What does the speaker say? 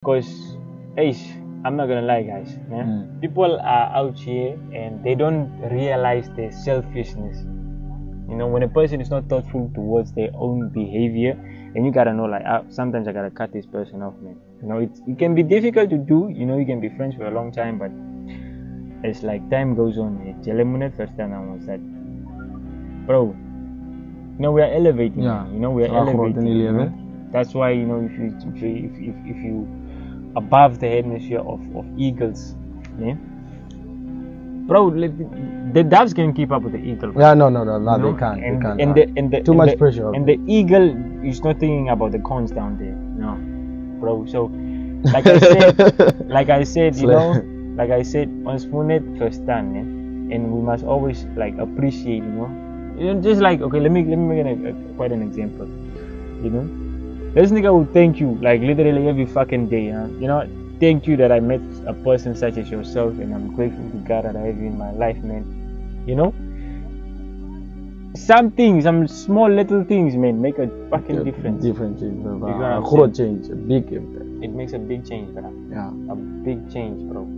Because, Ace, I'm not gonna lie, guys. Yeah? People are out here and they don't realize their selfishness. You know, when a person is not thoughtful towards their own behavior, and you gotta know, like, sometimes I gotta cut this person off, man. You know, it can be difficult to do. You know, you can be friends for a long time, but it's like time goes on. First time I was that, bro. You know, we are elevating. Yeah. Man. You know, we are elevating. You know? That's why, you know, if you above the hemisphere of eagles, yeah, bro, the doves can keep up with the eagle. Yeah, no, they can't. And the too much pressure. And the eagle is not thinking about the cons down there, no, bro. So, like I said, you know, like I said, on Spoonet first time, yeah? And we must always like appreciate, you know, just like, okay, let me make quite an example, you know. This nigga will thank you like literally every fucking day, huh? You know, thank you that I met a person such as yourself, and I'm grateful to God that I have you in my life, man. You know, some small little things, man, make a fucking difference. Different change, a big impact. It makes a big change, bro. Yeah, a big change, bro.